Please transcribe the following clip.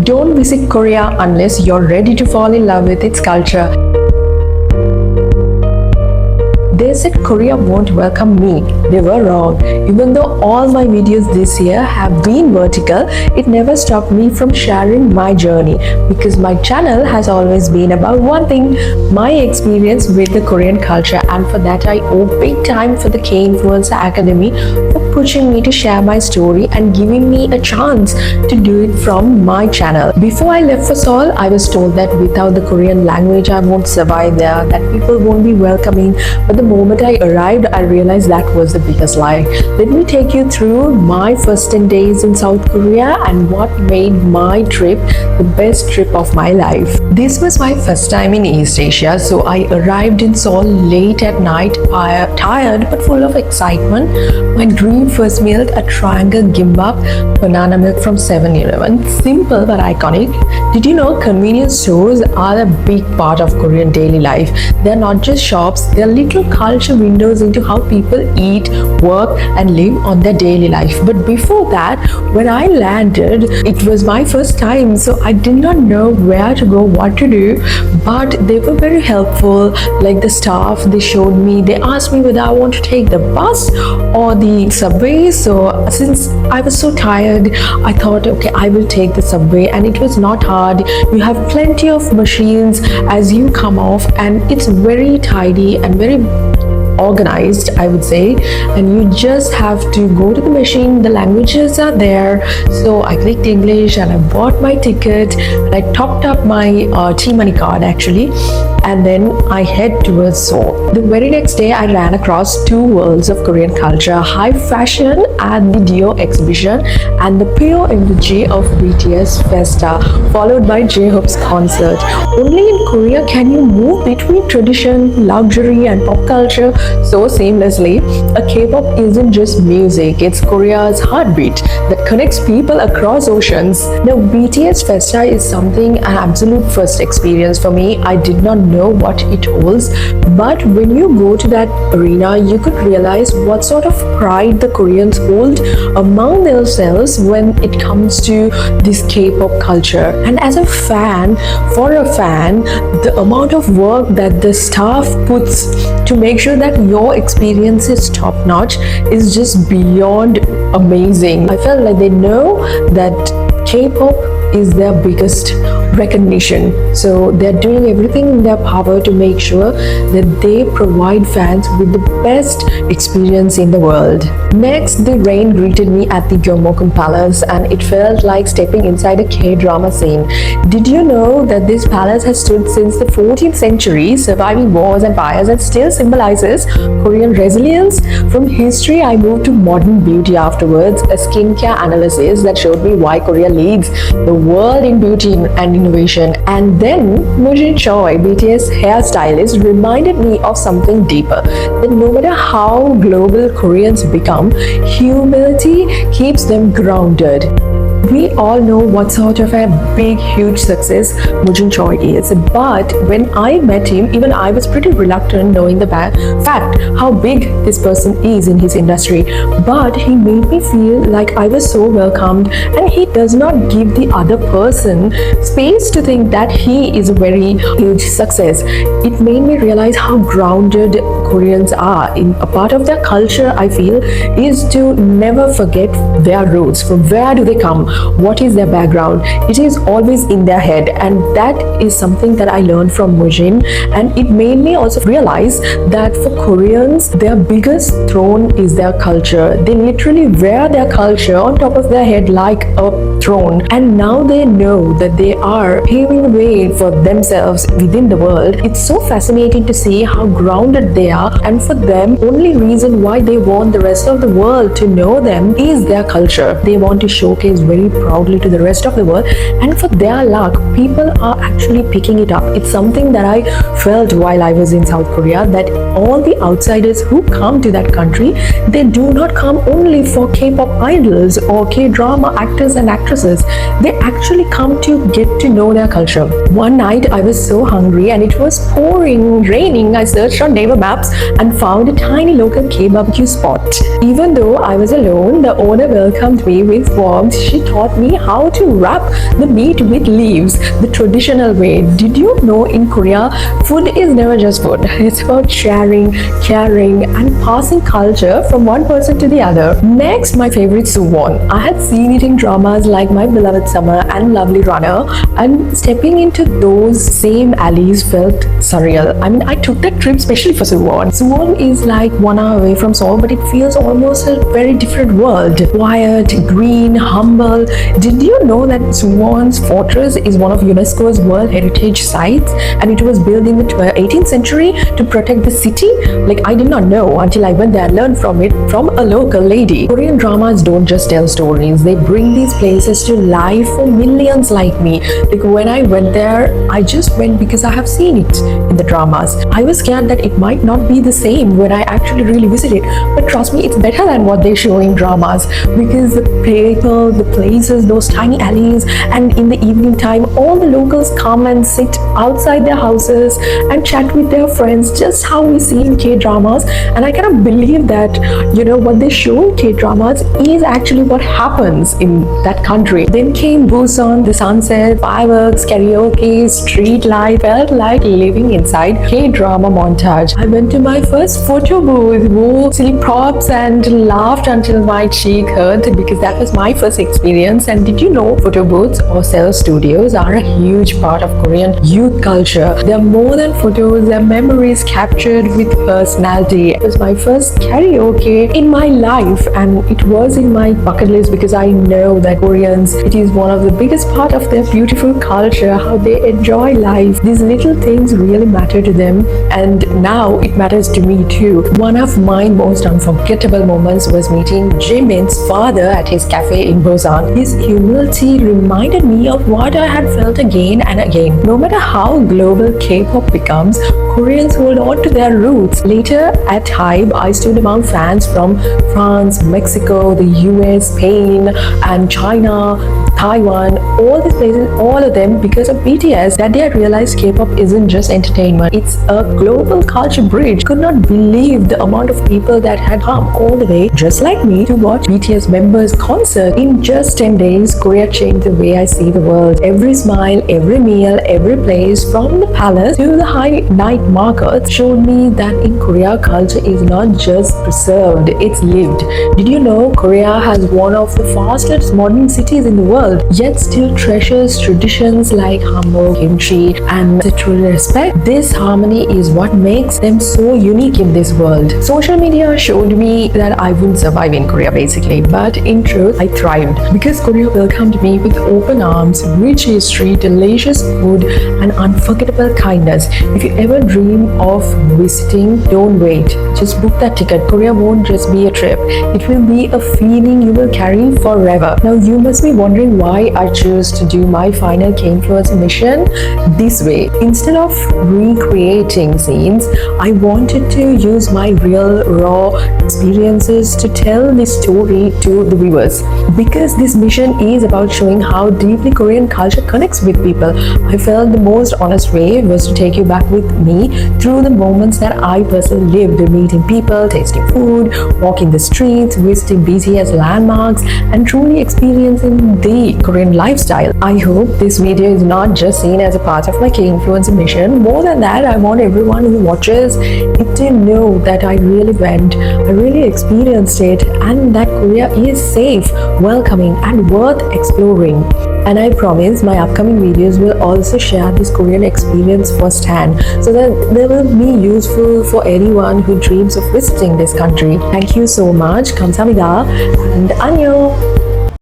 Don't visit Korea unless you're ready to fall in love with its culture. They said Korea won't welcome me. They were wrong. Even though all my videos this year have been vertical, it never stopped me from sharing my journey because my channel has always been about one thing, my experience with the Korean culture, and for that I owe big time for the K-Influencer Academy for pushing me to share my story and giving me a chance to do it from my channel. Before I left for Seoul, I was told that without the Korean language I won't survive there, that people won't be welcoming, but the moment I arrived, I realized that was the biggest lie. Let me take you through my first 10 days in South Korea and what made my trip the best trip of my life. This was my first time in East Asia, so I arrived in Seoul late at night, tired but full of excitement. My dream first meal, a triangle gimbap banana milk from 7-Eleven. Simple but iconic. Did you know convenience stores are a big part of Korean daily life? They're not just shops, they're little culture windows into how people eat, work and live on their daily life. But before that, when I landed, it was my first time, so I did not know where to go, what to do, but they were very helpful. Like the staff, they showed me, they asked me whether I want to take the bus or the subway. So since I was so tired, I thought, okay, I will take the subway, and it was not hard. You have plenty of machines as you come off, and it's very tidy and very organized, I would say, and you just have to go to the machine. The languages are there, so I clicked English and I bought my ticket and I topped up my T-Money card actually, and then I head towards Seoul. The very next day I ran across two worlds of Korean culture, high fashion at the Dio exhibition and the pure energy of BTS Festa, followed by J-Hope's concert. Only in Korea can you move between tradition, luxury and pop culture so seamlessly. A K-pop isn't just music, it's Korea's heartbeat that connects people across oceans. Now BTS Festa is something, an absolute first experience for me. I did not know what it holds, but when you go to that arena, you could realize what sort of pride the Koreans hold among themselves when it comes to this K-pop culture. And as a fan, for a fan, the amount of work that the staff puts to make sure that your experience is top notch is just beyond amazing. I felt like they know that K-pop is their biggest recognition, so they're doing everything in their power to make sure that they provide fans with the best experience in the world. Next, the rain greeted me at the Gyeongbokgung Palace, and it felt like stepping inside a K-drama scene. Did you know that this palace has stood since the 14th century, surviving wars and fires, and still symbolizes Korean resilience? From history, I moved to modern beauty afterwards, a skincare analysis that showed me why Korea leads the world in beauty and innovation. And then Mujin Choi, BTS hairstylist, reminded me of something deeper, that no matter how global Koreans become, humility keeps them grounded. We all know what sort of a big, huge success Mujin Choi is, but when I met him, even I was pretty reluctant knowing the fact how big this person is in his industry. But he made me feel like I was so welcomed, and he does not give the other person space to think that he is a very huge success. It made me realize how grounded Koreans are. In a part of their culture, I feel, is to never forget their roots. From where do they come? What is their background? It is always in their head, and that is something that I learned from Mujin. And it made me also realize that for Koreans, their biggest throne is their culture. They literally wear their culture on top of their head like a throne, and now they know that they are paving the way for themselves within the world. It's so fascinating to see how grounded they are, and for them, only reason why they want the rest of the world to know them is their culture. They want to showcase very proudly to the rest of the world, and for their luck, people are actually picking it up. It's something that I felt while I was in South Korea, that all the outsiders who come to that country, they do not come only for K-pop idols or K-drama actors and actresses. They actually come to get to know their culture. One night I was so hungry and it was pouring, raining. I searched on neighbor maps Maps and found a tiny local K-barbecue spot. Even though I was alone, the owner welcomed me with warmth. She taught me how to wrap the meat with leaves, the traditional way. Did you know in Korea, food is never just food. It's about sharing, caring, and passing culture from one person to the other. Next, my favorite suwon. I had seen it in dramas like My Beloved Summer and Lovely Runner, and stepping into those same alleys felt surreal. I mean, I took that trip especially for suwon. Suwon is like 1 hour away from Seoul, but it feels almost a very different world. Quiet, green, humble. Did you know that Suwon's fortress is one of UNESCO's World Heritage Sites, and it was built in the 18th century to protect the city? Like, I did not know until I went there and learned from it from a local lady. Korean dramas don't just tell stories, they bring these places to life for millions like me. Like, when I went there, I just went because I have seen it in the dramas. I was scared that it might not be the same when I actually really visit it, but trust me, it's better than what they show in dramas, because the people, the places, those tiny alleys, and in the evening time all the locals come and sit outside their houses and chat with their friends, just how we see in K-dramas. And I cannot believe that, you know, what they show in K-dramas is actually what happens in that country. Then came Busan, the sunset, fireworks, karaoke, street life. Felt like living inside K-drama montage. I went to my first photo booth, wore silly props and laughed until my cheek hurt, because that was my first experience. And did you know photo booths or self studios are a huge part of Korean youth culture? They're more than photos, they're memories captured with personality. It was my first karaoke in my life, and it was in my bucket list because I know that Koreans, it is one of the biggest part of their beautiful culture, how they enjoy life. These little things really matter to them, and now it matters to me too. One of my most unforgettable moments was meeting Jimin's father at his cafe in Busan. His humility reminded me of what I had felt again and again. No matter how global K-pop becomes, Koreans hold on to their roots. Later at HYBE, I stood among fans from France, Mexico, the US, Spain, and China, Taiwan, all these places, all of them because of BTS. That day I realized K-pop isn't just entertainment, it's a global culture bridge. Could not believe the amount of people that had come all the way, just like me, to watch BTS members' concert. In just 10 days, Korea changed the way I see the world. Every smile, every meal, every place, from the palace to the high night markets, showed me that in Korea, culture is not just preserved, it's lived. Did you know Korea has one of the fastest modern cities in the world, yet still treasures traditions like hanbok, kimchi, and the true respect? This harmony is what makes them so unique in this world. Social media showed me that I wouldn't survive in Korea basically, but in truth, I thrived because Korea welcomed me with open arms, rich history, delicious food, and unforgettable kindness. If you ever dream of visiting, don't wait. Just book that ticket. Korea won't just be a trip. It will be a feeling you will carry forever. Now you must be wondering why I chose to do my final K-influencer mission this way. Instead of recreating scenes, I wanted to use my real, raw experiences to tell this story to the viewers. Because this mission is about showing how deeply Korean culture connects with people, I felt the most honest way was to take you back with me through the moments that I personally lived, meeting people, tasting food, walking the streets, visiting BTS landmarks, and truly experiencing the Korean lifestyle. I hope this video is not just seen as a part of my K-influencer mission. More than that, I want everyone who watches it to know that I really went, I really experienced it, and that Korea is safe, welcoming, and worth exploring. And I promise my upcoming videos will also share this Korean experience firsthand, so that they will be useful for anyone who dreams of visiting this country. Thank you so much. 감사합니다. And annyeong.